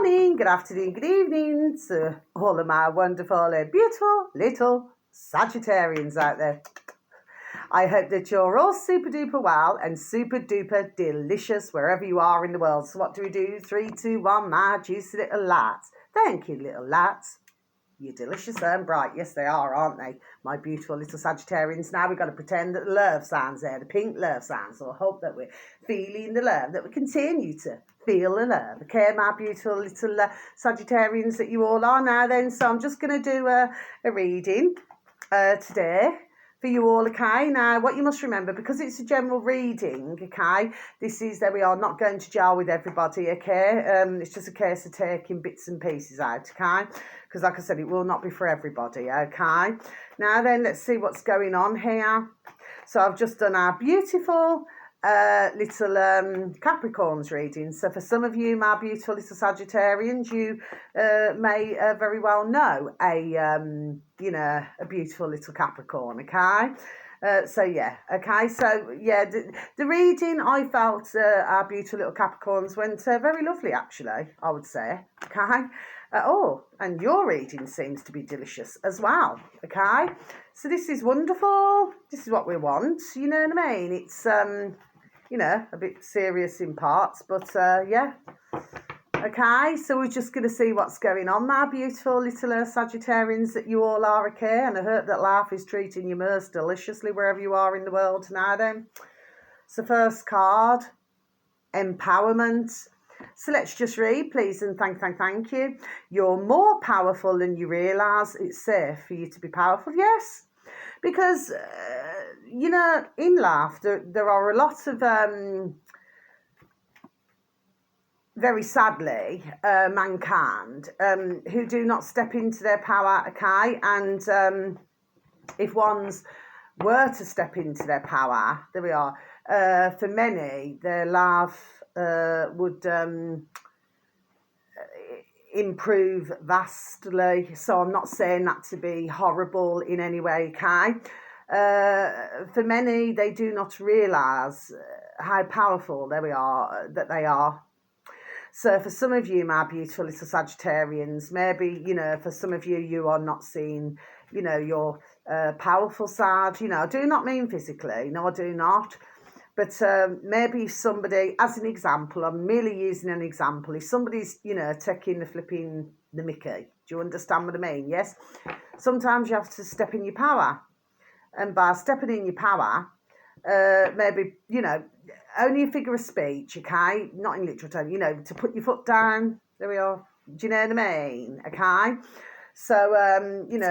morning, good afternoon, good evening to all of my wonderful and beautiful little Sagittarians out there. I hope that you're all super duper well and super duper delicious wherever you are in the world. So what do we do? 3, 2, 1, my juicy little lads. Thank you, little lads. You're delicious and bright. Yes, they are, aren't they? My beautiful little Sagittarians. Now we've got to pretend that the love sounds there, the pink love sounds. So I hope that we're feeling the love, that we continue to feel the love. Okay, my beautiful little Sagittarians that you all are now then. So I'm just going to do a reading today for you all, okay? Now, what you must remember, because it's a general reading, okay, this is, there we are, not going to jar with everybody, okay? It's just a case of taking bits and pieces out, okay? Because like I said, it will not be for everybody, okay? Now then, let's see what's going on here. So I've just done our beautiful little Capricorns reading. So for some of you, my beautiful little Sagittarians, you may very well know a beautiful little Capricorn, okay? So the reading, I felt our beautiful little Capricorns went very lovely, actually, I would say, okay? And your reading seems to be delicious as well, okay? So this is wonderful. This is what we want, you know what I mean? It's, a bit serious in parts, but yeah. Okay, so we're just going to see what's going on, my beautiful little Sagittarians that you all are, okay? And I hope that life is treating you most deliciously wherever you are in the world now then. So first card, empowerment. So let's just read, please, and thank you. You're more powerful than you realise. It's safe for you to be powerful, yes. Because, in life, there are a lot of, very sadly, mankind who do not step into their power, okay? And if ones were to step into their power, there we are, for many, their life would improve vastly. So I'm not saying that to be horrible in any way, okay? For many, they do not realise how powerful that they are. So for some of you, my beautiful little Sagittarians, maybe, for some of you, you are not seeing, your powerful side. I do not mean physically. No, I do not. But maybe somebody, as an example, I'm merely using an example. If somebody's, taking the mickey, do you understand what I mean? Yes? Sometimes you have to step in your power. And by stepping in your power, maybe, only a figure of speech, okay? Not in literal terms, to put your foot down. There we are. Do you know what I mean? Okay? So,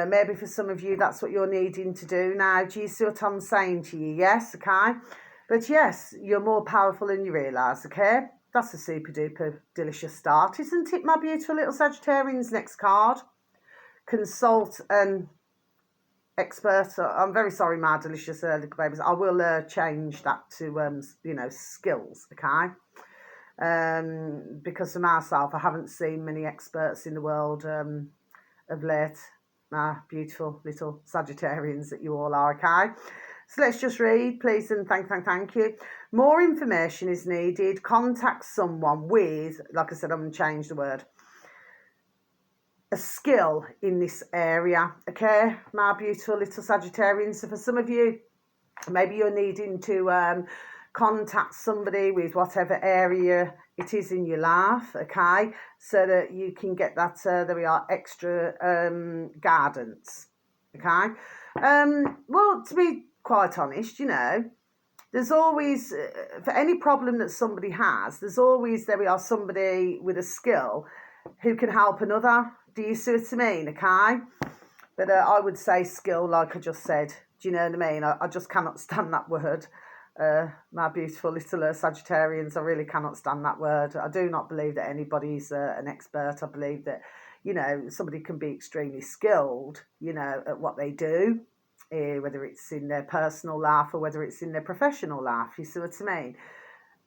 maybe for some of you, that's what you're needing to do now. Do you see what I'm saying to you? Yes, okay? But yes, you're more powerful than you realise, okay? That's a super duper delicious start, isn't it, my beautiful little Sagittarians? Next card. Consult an expert. I'm very sorry, my delicious little babies. I will change that to, skills, okay? Because for myself, I haven't seen many experts in the world of late, my beautiful little Sagittarians that you all are, okay? So let's just read, please, and thank you. More information is needed. Contact someone with, like I said, I'm going to change the word, a skill in this area, okay, my beautiful little Sagittarians. So for some of you, maybe you're needing to contact somebody with whatever area it is in your life, okay, so that you can get that, there we are, extra guidance, okay. Well, to be quite honest, there's always, for any problem that somebody has, there's always, there we are, somebody with a skill who can help another. Do you see what I mean? Okay? But I would say skill, like I just said. Do you know what I mean? I just cannot stand that word. My beautiful little Sagittarians, I really cannot stand that word. I do not believe that anybody's an expert. I believe that, somebody can be extremely skilled, at what they do, whether it's in their personal life or whether it's in their professional life. You see what I mean?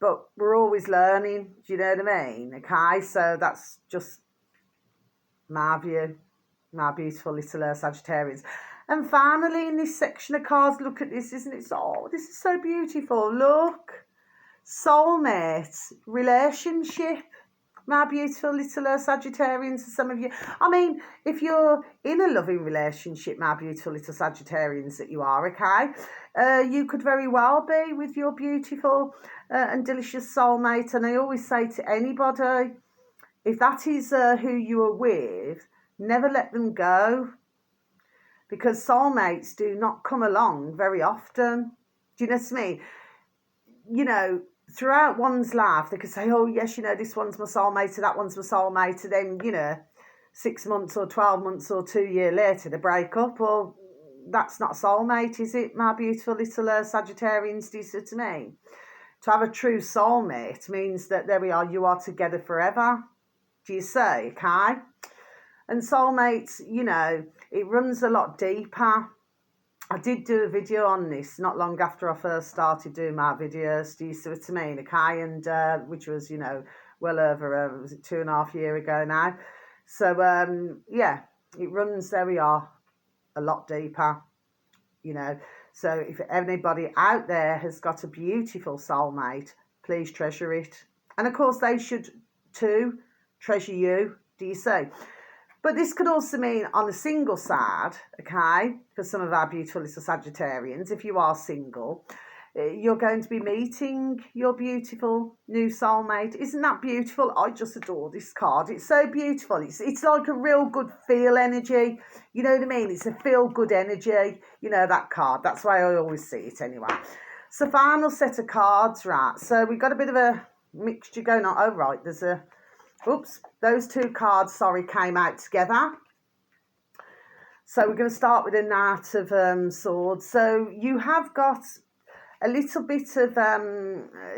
But we're always learning. Do you know what I mean? Okay? So that's just my view, my beautiful little Sagittarians. And finally, in this section of cards, look at this, isn't it? Oh, this is so beautiful. Look, soulmate, relationship. My beautiful little Sagittarians, some of you. I mean, if you're in a loving relationship, my beautiful little Sagittarians that you are, okay, you could very well be with your beautiful and delicious soulmate. And I always say to anybody, if that is who you are with, never let them go, because soulmates do not come along very often. Do you know what I mean? You know, throughout one's life, they could say, oh, yes, you know, this one's my soulmate, and that one's my soulmate. And then, you know, 6 months or 12 months or 2 years later, they break up. Well, that's not soulmate, is it, my beautiful little Sagittarians? Do you see what I mean? To have a true soulmate means that there we are, you are together forever. Do you see? Okay? And soulmates, you know, it runs a lot deeper. I did do a video on this not long after I first started doing my videos. Do you see what I mean? Okay, and which was, you know, well over was it 2.5 years ago now. So yeah, it runs, there we are, a lot deeper. You know, so if anybody out there has got a beautiful soulmate, please treasure it, and of course they should too treasure you. Do you see? But this could also mean on the single side, okay, for some of our beautiful little Sagittarians, if you are single, you're going to be meeting your beautiful new soulmate. Isn't that beautiful? I just adore this card. It's so beautiful. It's like a real good feel energy. You know what I mean? It's a feel good energy. You know, that card. That's why I always see it anyway. So final set of cards, right? So we've got a bit of a mixture going on. Oh, right, there's a... Oops, those two cards, sorry, came out together. So we're going to start with the Knight of Swords. So you have got a little bit of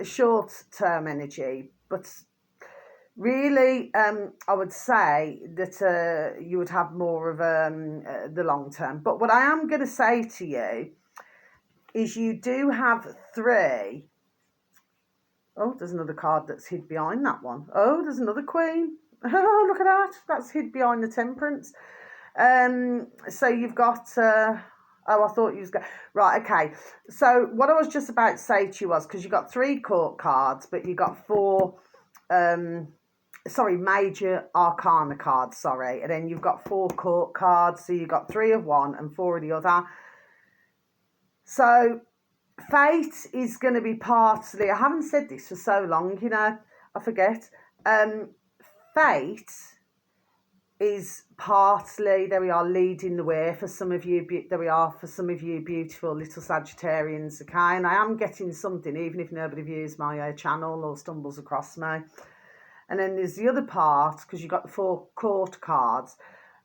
short-term energy, but really I would say that you would have more of the long-term. But what I am going to say to you is you do have 3... Oh, there's another card that's hid behind that one. Oh, there's another Queen. Oh, look at that. That's hid behind the Temperance. So you've got... oh, I thought you was... Right, okay. So what I was just about to say to you was, because you got 3 court cards, but you got 4... major arcana cards, sorry. And then you've got 4 court cards. So you've got 3 of one and 4 of the other. So... fate is going to be partly, I haven't said this for so long, you know, I forget. Fate is partly, there we are, leading the way for some of you, there we are, for some of you beautiful little Sagittarians, okay? And I am getting something, even if nobody views my channel or stumbles across me. And then there's the other part, because you've got the 4 court cards,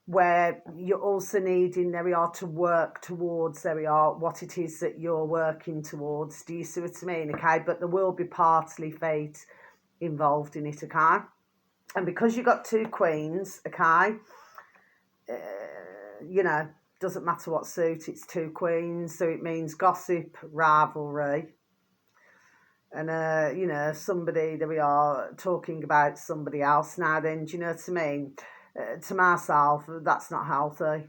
where you're also needing, there we are, to work towards, there we are, what it is that you're working towards. Do you see what I mean? Okay, but there will be partly fate involved in it, okay? And because you've got 2 queens, okay, you know, doesn't matter what suit, it's 2 queens, so it means gossip, rivalry, and you know, somebody, there we are, talking about somebody else. Now then, do you know what I mean? To myself, that's not healthy.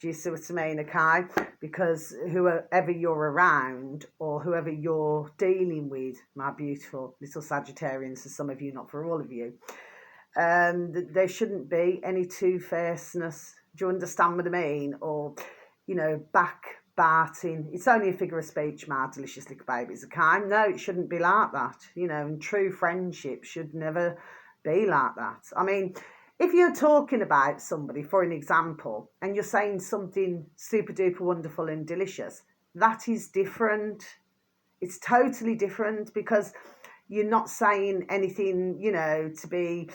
Do you see what I mean? Okay, because whoever you're around or whoever you're dealing with, my beautiful little Sagittarians, for some of you, not for all of you, there shouldn't be any two-facedness. Do you understand what I mean? Or, you know, backbiting. It's only a figure of speech, my delicious little babies, okay? No, it shouldn't be like that. You know, and true friendship should never be like that. I mean, if you're talking about somebody, for an example, and you're saying something super duper wonderful and delicious, that is different. It's totally different, because you're not saying anything, you know, to be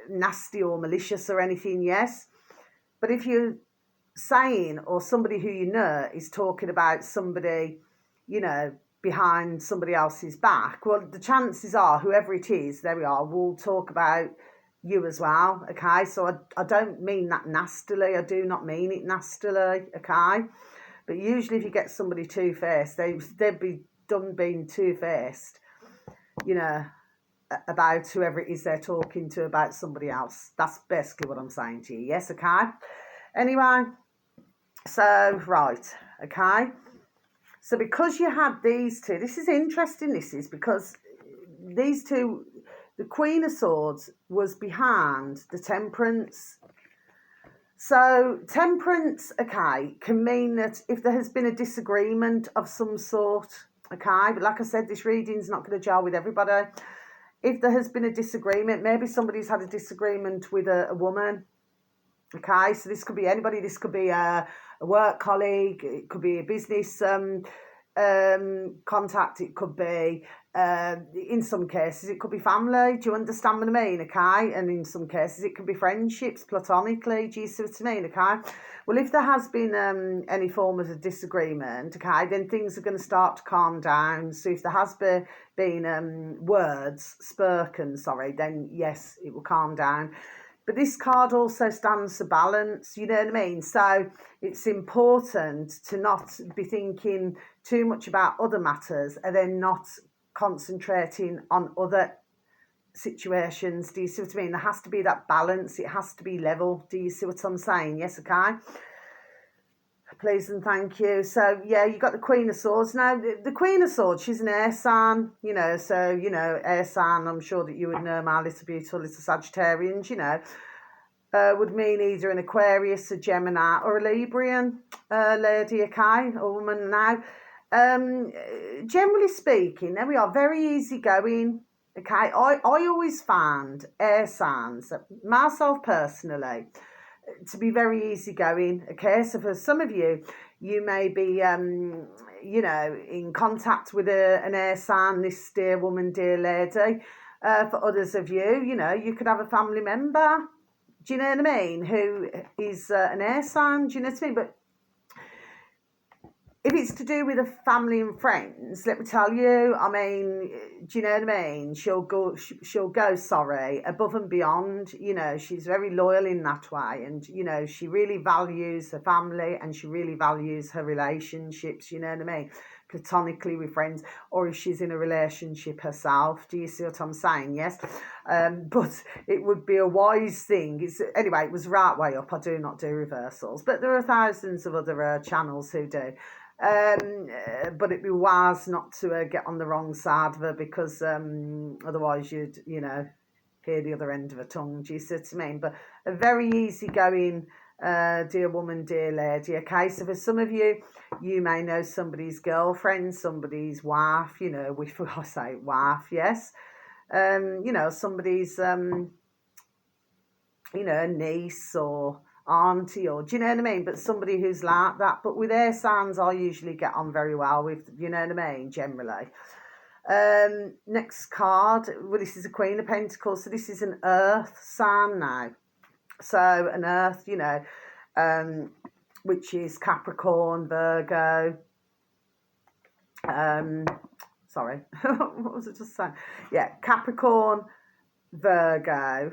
nasty or malicious or anything, yes. But if you're saying, or somebody who you know is talking about somebody, you know, behind somebody else's back, well, the chances are whoever it is, there we are, will talk about you as well, okay? So I don't mean that nastily. I do not mean it nastily, okay? But usually if you get somebody two-faced, they'd be done being two-faced, you know, about whoever it is they're talking to about somebody else. That's basically what I'm saying to you, yes, okay? Anyway, so, right, okay? So because you had these two, this is interesting, this is, because these two, the Queen of Swords was behind the Temperance. So temperance, okay, can mean that if there has been a disagreement of some sort, okay, but like I said, this reading's not going to gel with everybody. If there has been a disagreement, maybe somebody's had a disagreement with a woman, okay, so this could be anybody. This could be a work colleague, it could be a business contact, it could be in some cases it could be family. Do you understand what I mean? Okay, and in some cases it could be friendships, platonically. Do you see what I mean? Okay, well, if there has been any form of a disagreement, okay, then things are going to start to calm down. So if there has been words spoken, sorry, then yes, it will calm down. But this card also stands for balance, you know what I mean? So it's important to not be thinking too much about other matters and then not concentrating on other situations. Do you see what I mean? There has to be that balance. It has to be level. Do you see what I'm saying? Yes, okay. Please and thank you. So, yeah, you got the Queen of Swords. Now, the Queen of Swords, she's an air sign, you know. So, you know, air sign, I'm sure that you would know, my little beautiful little Sagittarians, you know, would mean either an Aquarius, a Gemini, or a Librian lady, okay, or woman now. Generally speaking, there we are, very easygoing, okay. I always found air signs, myself personally, to be very easygoing, okay. So for some of you, you may be, you know, in contact with an air sign, this dear woman, dear lady. For others of you, you know, you could have a family member, do you know what I mean, who is an air sign, do you know what I mean? But if it's to do with a family and friends, let me tell you, I mean, do you know what I mean? She'll go, sorry, above and beyond. You know, she's very loyal in that way. And, you know, she really values her family and she really values her relationships, you know what I mean? Platonically with friends, or if she's in a relationship herself. Do you see what I'm saying? Yes. But it would be a wise thing. Anyway, it was right way up. I do not do reversals, but there are thousands of other channels who do. But it'd be wise not to get on the wrong side of her, because otherwise you'd, you know, hear the other end of her tongue. Do you see what I mean? But a very easygoing, dear woman, dear lady. Okay, so for some of you, you may know somebody's girlfriend, somebody's wife. You know, if I say wife, yes. You know, somebody's you know, a niece or auntie, or do you know what I mean? But somebody who's like that. But with air signs, I usually get on very well with, you know what I mean, generally. Next card, well, this is a Queen of Pentacles, so this is an earth sign now. So an earth, you know, which is Capricorn, Virgo, sorry, what was it just saying? Yeah, Capricorn, Virgo,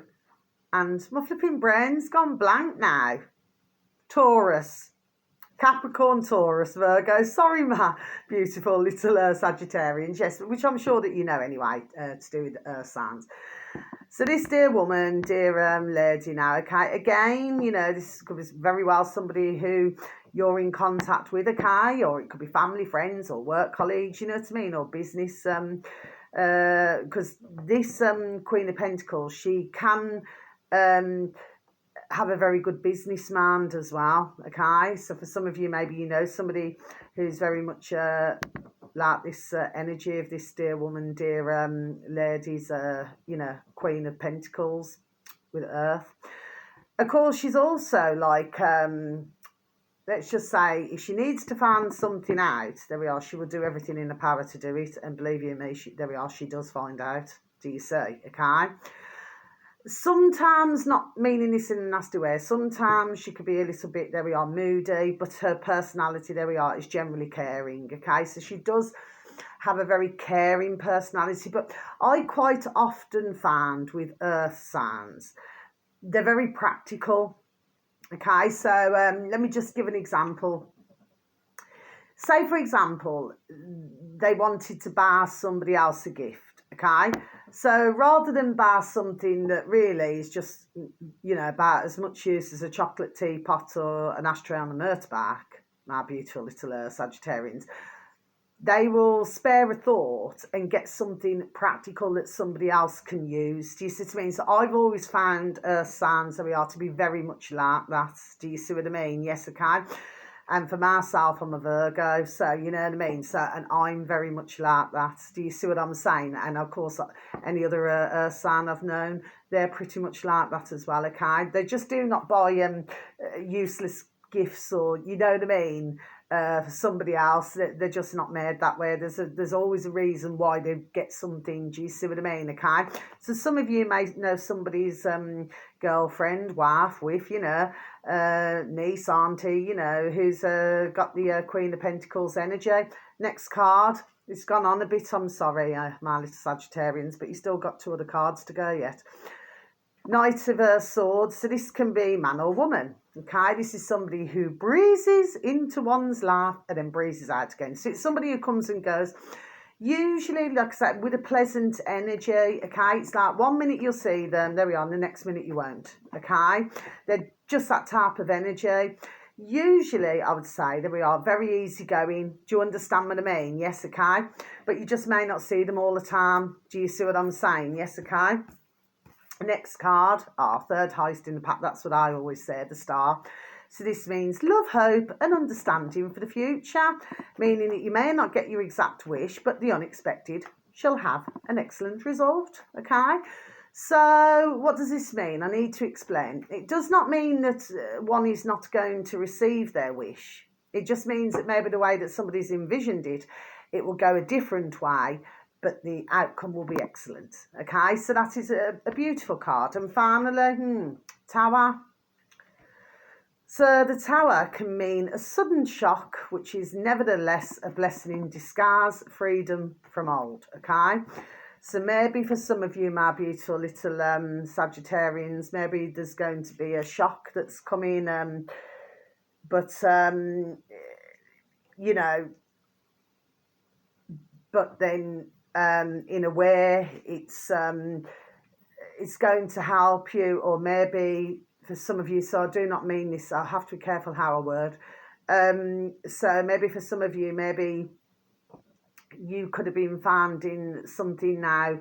and my flipping brain's gone blank now. Taurus, Capricorn, Taurus, Virgo. Sorry, my beautiful little Sagittarians. Yes, which I'm sure that you know anyway, to do with earth signs. So this dear woman, dear lady now, okay, again, you know, this could be very well somebody who you're in contact with, okay, or it could be family, friends, or work colleagues, you know what I mean, or business, because this Queen of Pentacles, she can have a very good business mind as well, okay. So for some of you, maybe you know somebody who's very much like this energy of this dear woman, dear lady's, you know, Queen of Pentacles with earth. Of course, she's also like, let's just say, if she needs to find something out, there we are, she will do everything in her power to do it. And believe you me, there we are, she does find out. Do you see? Okay. Sometimes, not meaning this in a nasty way, sometimes she could be a little bit, there we are, moody, but her personality, there we are, is generally caring, okay. So she does have a very caring personality, but I quite often find with earth signs, they're very practical, okay. So let me just give an example. Say, for example, they wanted to buy somebody else a gift, okay. So rather than buy something that really is just, you know, about as much use as a chocolate teapot or an ashtray on a motorbike, my beautiful little Sagittarians, they will spare a thought and get something practical that somebody else can use. Do you see what I mean? So I've always found signs that we are to be very much like that. Do you see what I mean? Yes, I can. And for myself, I'm a Virgo, so you know what I mean. So, and I'm very much like that. Do you see what I'm saying? And of course, any other sign I've known, they're pretty much like that as well. Okay, they just do not buy useless gifts, or you know what I mean, for somebody else. They're just not made that way. There's always a reason why they get something. Do you see what I mean? Okay, so some of you may know somebody's girlfriend, wife, with, you know, niece, auntie, you know, who's got the Queen of Pentacles energy. Next card. It's gone on a bit, I'm sorry, my little Sagittarians, but you still got 2 other cards to go yet. Knight of Swords. So this can be man or woman. Okay, this is somebody who breezes into one's life and then breezes out again. So it's somebody who comes and goes. Usually, like I said, with a pleasant energy, okay? It's like 1 minute you'll see them, there we are, and the next minute you won't, okay? They're just that type of energy. Usually, I would say, there we are, very easygoing. Do you understand what I mean? Yes, okay? But you just may not see them all the time. Do you see what I'm saying? Yes, okay? Next card, third highest in the pack. That's what I always say, the Star. So this means love, hope and understanding for the future, meaning that you may not get your exact wish, but the unexpected shall have an excellent result, okay? So what does this mean? I need to explain. It does not mean that one is not going to receive their wish. It just means that maybe the way that somebody's envisioned it, it will go a different way, but the outcome will be excellent, okay? So that is a beautiful card. And finally, Tower. So the Tower can mean a sudden shock, which is nevertheless a blessing in disguise, freedom from old, okay? So maybe for some of you, my beautiful little Sagittarians, maybe there's going to be a shock that's coming, you know, but then in a way it's going to help you, or maybe for some of you, so I do not mean this, I have to be careful how I word. So maybe for some of you, maybe you could have been found in something now,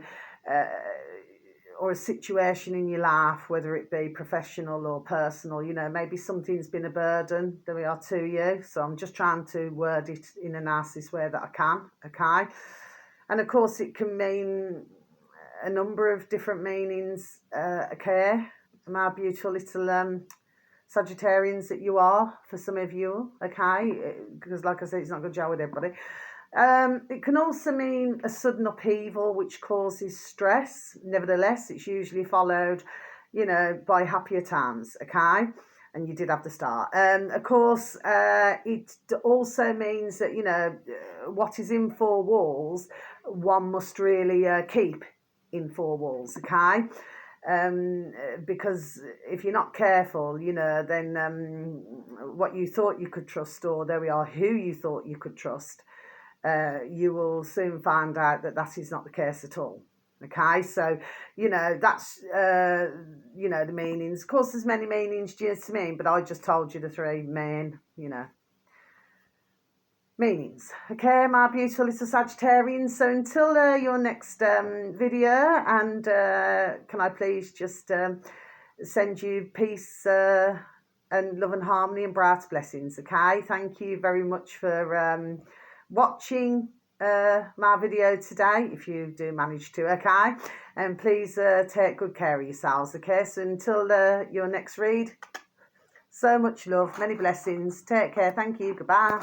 or a situation in your life, whether it be professional or personal, you know, maybe something's been a burden, there we are, to you. So I'm just trying to word it in the nicest way that I can, okay? And of course it can mean a number of different meanings, okay? My beautiful little Sagittarians that you are, for some of you, okay? Because like I said, it's not going to gel with everybody. It can also mean a sudden upheaval which causes stress. Nevertheless, it's usually followed, you know, by happier times, okay? And you did have the Star. Of course, it also means that, you know, what is in 4 walls, one must really keep in 4 walls, okay? Because if you're not careful, you know, then what you thought you could trust, or there we are, who you thought you could trust, you will soon find out that that is not the case at all. Okay, so, you know, that's, you know, the meanings. Of course, there's many meanings, do you know what I mean? But I just told you the 3 main, you know, meanings. Okay, my beautiful little Sagittarians. So until your next video, and can I please just send you peace and love and harmony and bright blessings, okay? Thank you very much for watching my video today, if you do manage to, okay? And please take good care of yourselves, okay? So until your next read, so much love, many blessings, take care, thank you, goodbye.